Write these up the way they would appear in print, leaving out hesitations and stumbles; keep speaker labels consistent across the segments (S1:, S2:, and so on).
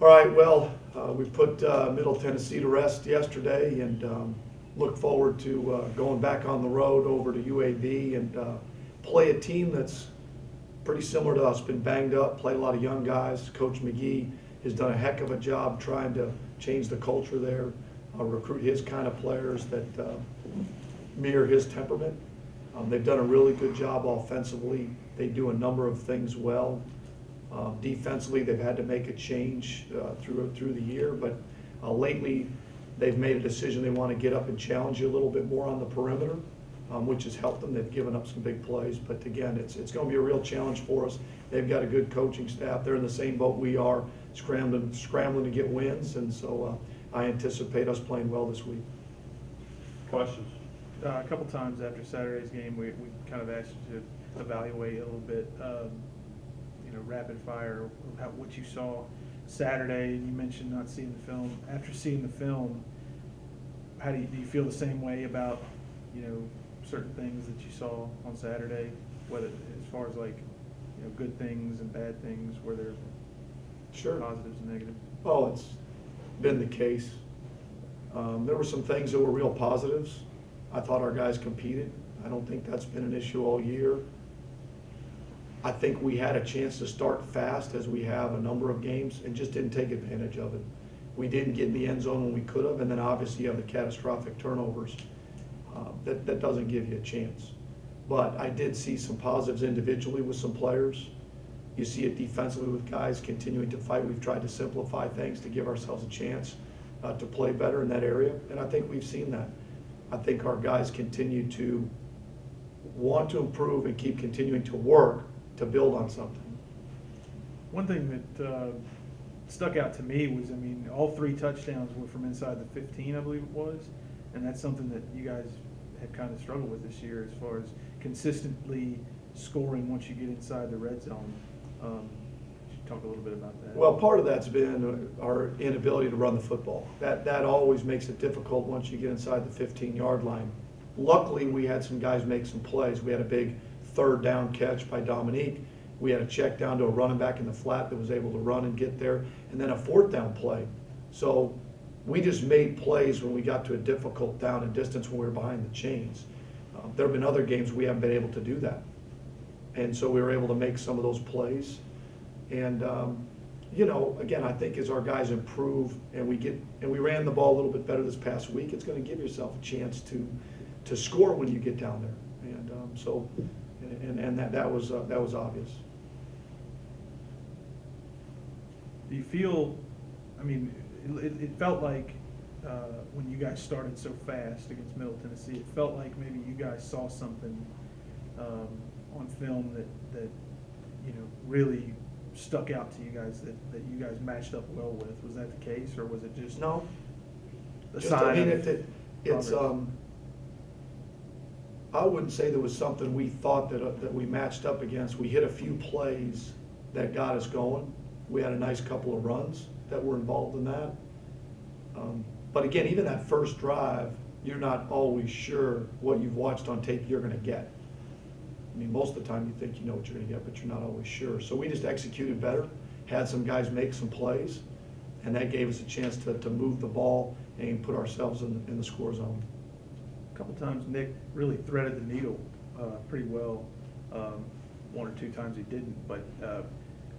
S1: All right, well, we put Middle Tennessee to rest yesterday and look forward to going back on the road over to UAB and play a team that's pretty similar to us, been banged up, played a lot of young guys. Coach McGee has done a heck of a job trying to change the culture there, recruit his kind of players that mirror his temperament. They've done a really good job offensively. They do a number of things well. Defensively, they've had to make a change through the year, but lately they've made a decision they want to get up and challenge you a little bit more on the perimeter, which has helped them. They've given up some big plays, but again, it's going to be a real challenge for us. They've got a good coaching staff. They're in the same boat we are, scrambling to get wins, and so I anticipate us playing well this week.
S2: Questions?
S3: A couple times after Saturday's game, we kind of asked you to evaluate a little bit, rapid fire, what you saw Saturday. You mentioned not seeing the film. After seeing the film, how do you feel the same way about, certain things that you saw on Saturday, whether as far as good things and bad things, were there
S1: Sure.
S3: positives and negatives?
S1: Oh, it's been the case. There were some things that were real positives. I thought our guys competed. I don't think that's been an issue all year. I think we had a chance to start fast, as we have a number of games, and just didn't take advantage of it. We didn't get in the end zone when we could have, and then obviously you have the catastrophic turnovers. That doesn't give you a chance. But I did see some positives individually with some players. You see it defensively with guys continuing to fight. We've tried to simplify things to give ourselves a chance to play better in that area, and I think we've seen that. I think our guys continue to want to improve and keep continuing to work to build on something.
S3: One thing that stuck out to me was, all 3 touchdowns were from inside the 15, I believe it was, and that's something that you guys have kind of struggled with this year as far as consistently scoring once you get inside the red zone. Could you talk a little bit about that?
S1: Well, part of that's been our inability to run the football. That always makes it difficult once you get inside the 15-yard line. Luckily, we had some guys make some plays. We had a big 3rd down catch by Dominique. We had a check down to a running back in the flat that was able to run and get there, and then a 4th down play. So we just made plays when we got to a difficult down and distance when we were behind the chains. There have been other games we haven't been able to do that. And so we were able to make some of those plays. And, again, I think as our guys improve and we ran the ball a little bit better this past week, it's going to give yourself a chance to score when you get down there. And that was obvious.
S3: Do you feel, it felt like when you guys started so fast against Middle Tennessee, it felt like maybe you guys saw something on film that really stuck out to you guys that you guys matched up well with. Was that the case, or was it just
S1: No.
S3: a
S1: Just,
S3: sign
S1: it's I wouldn't say there was something we thought that we matched up against. We hit a few plays that got us going. We had a nice couple of runs that were involved in that. But again, even that first drive, you're not always sure what you've watched on tape you're going to get. Most of the time you think you know what you're going to get, but you're not always sure. So we just executed better, had some guys make some plays, and that gave us a chance to move the ball and put ourselves in the score zone.
S3: A couple times Nick really threaded the needle pretty well. 1 or 2 times he didn't. But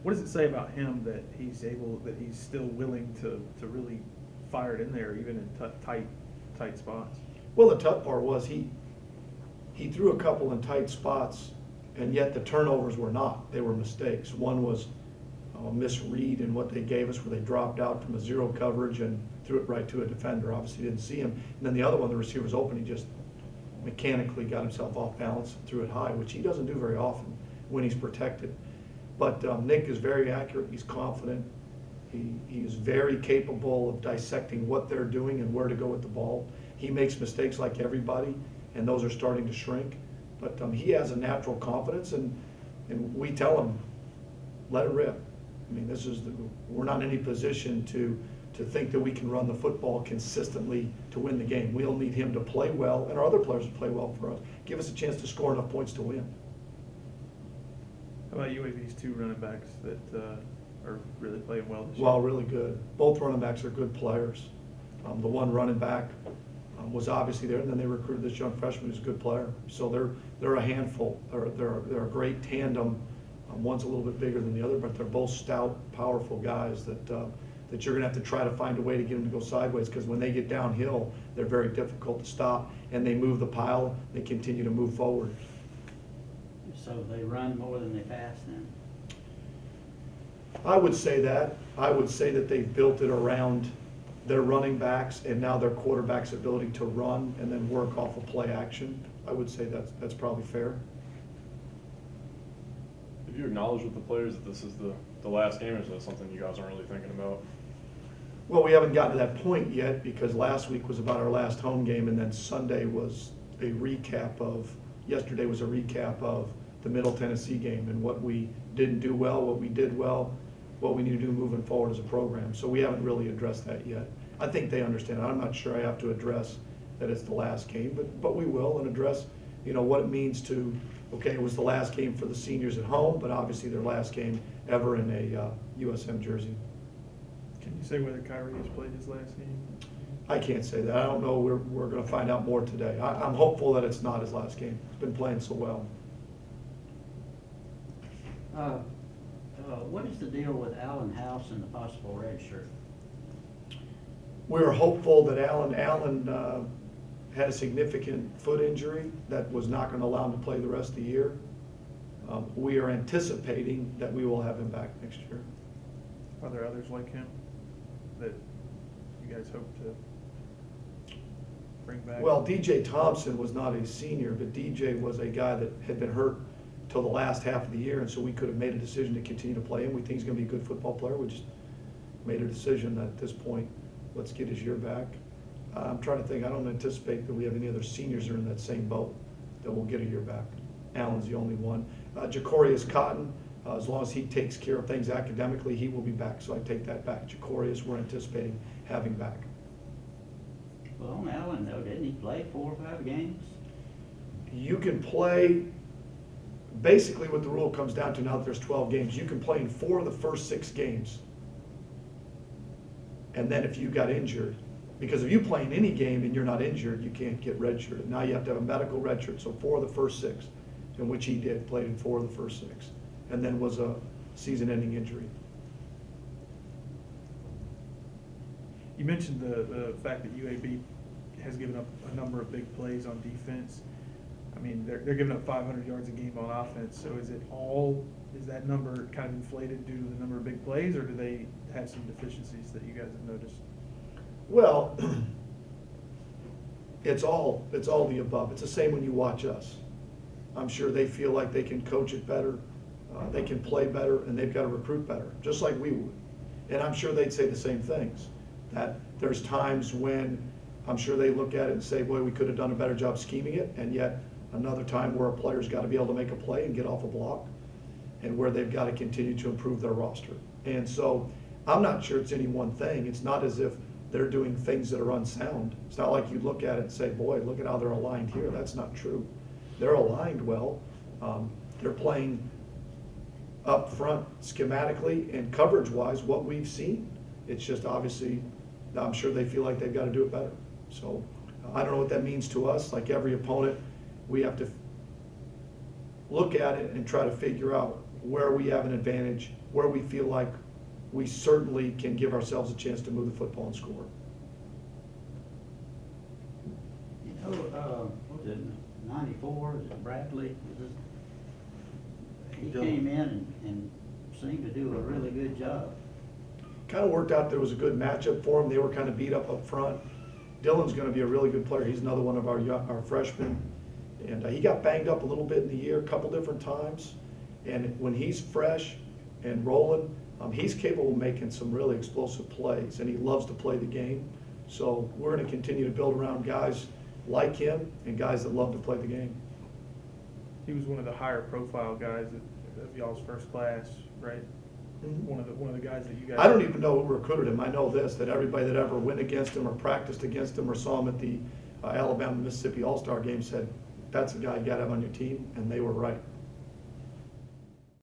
S3: what does it say about him that he's still willing to really fire it in there, even in tight spots?
S1: Well, the tough part was he threw a couple in tight spots, and yet the turnovers were not. They were mistakes. One was a misread in what they gave us, where they dropped out from a 0 coverage and threw it right to a defender. Obviously didn't see him. And then the other one, the receiver was open. He just mechanically got himself off balance and threw it high, which he doesn't do very often when he's protected. But Nick is very accurate. He's confident. He is very capable of dissecting what they're doing and where to go with the ball. He makes mistakes like everybody, and those are starting to shrink. But he has a natural confidence, and we tell him, let it rip. We're not in any position to think that we can run the football consistently to win the game. We'll need him to play well, and our other players to play well for us. Give us a chance to score enough points to win.
S3: How about UAB's 2 running backs that are really playing well this year.
S1: Well, really good. Both running backs are good players. The one running back was obviously there, and then they recruited this young freshman who's a good player. So they're a handful. They're a great tandem. One's a little bit bigger than the other, but they're both stout, powerful guys that you're going to have to try to find a way to get them to go sideways, because when they get downhill, they're very difficult to stop, and they move the pile. They continue to move forward.
S4: So they run more than they pass then?
S1: I would say that. I would say that they've built it around their running backs and now their quarterback's ability to run and then work off of play action. I would say that's probably fair.
S2: Have you acknowledged with the players that this is the last game, or is that something you guys aren't really thinking about?
S1: Well, we haven't gotten to that point yet, because last week was about our last home game, and then Sunday was yesterday was a recap of the Middle Tennessee game and what we didn't do well, what we did well, what we need to do moving forward as a program. So we haven't really addressed that yet. I think they understand. I'm not sure I have to address that it's the last game, but we will, and address, what it means to, okay, it was the last game for the seniors at home, but obviously their last game ever in a USM jersey.
S3: Can you say whether Kyrie has played his last game?
S1: I can't say that. I don't know. We're going to find out more today. I'm hopeful that it's not his last game. He's been playing so well.
S4: What is the deal with Allen House and the possible red shirt?
S1: We're hopeful that Allen had a significant foot injury that was not going to allow him to play the rest of the year. We are anticipating that we will have him back next year.
S3: Are there others like him that you guys hope to bring back?
S1: Well, DJ Thompson was not a senior, but DJ was a guy that had been hurt till the last half of the year, and so we could have made a decision to continue to play him. We think he's going to be a good football player. We just made a decision that at this point, let's get his year back. I'm trying to think. I don't anticipate that we have any other seniors that are in that same boat that will get a year back. Allen's the only one. Jacorius Cotton, as long as he takes care of things academically, he will be back. So I take that back. Jacorius, we're anticipating having back.
S4: Well, on Allen, though, didn't he play 4 or 5 games?
S1: You can play, basically what the rule comes down to now that there's 12 games, you can play in 4 of the first 6 games. And then if you got injured, because if you play in any game and you're not injured, you can't get redshirted. Now you have to have a medical redshirt, so 4 of the first 6, in which he did, played in 4 of the first 6, and then was a season-ending injury.
S3: You mentioned the fact that UAB has given up a number of big plays on defense. I mean, they're giving up 500 yards a game on offense. So is that number kind of inflated due to the number of big plays, or do they have some deficiencies that you guys have noticed?
S1: Well, it's all the above. It's the same when you watch us. I'm sure they feel like they can coach it better, they can play better, and they've got to recruit better, just like we would. And I'm sure they'd say the same things, that there's times when I'm sure they look at it and say, boy, we could have done a better job scheming it, and yet another time where a player's got to be able to make a play and get off a block, and where they've got to continue to improve their roster. And so I'm not sure it's any one thing. It's not as if they're doing things that are unsound. It's not like you look at it and say, boy, look at how they're aligned here. That's not true. They're aligned well. They're playing up front schematically and coverage-wise what we've seen. It's just obviously, I'm sure they feel like they've got to do it better. So I don't know what that means to us. Like every opponent, we have to look at it and try to figure out where we have an advantage, where we feel like we certainly can give ourselves a chance to move the football and score.
S4: You know, what was it, 94, is it Bradley? He came in and seemed to do a really good job.
S1: Kind of worked out there was a good matchup for them. They were kind of beat up front. Dylan's going to be a really good player. He's another one of our freshmen. And he got banged up a little bit in the year, a couple different times. And when he's fresh and rolling, he's capable of making some really explosive plays, and he loves to play the game. So we're going to continue to build around guys like him and guys that love to play the game.
S3: He was one of the higher profile guys of y'all's first class, right?
S1: Mhm.
S3: One of the guys that you guys.
S1: I don't even know who recruited him. I know this, that everybody that ever went against him or practiced against him or saw him at the Alabama-Mississippi All-Star game said, that's a guy you got to have on your team, and they were right.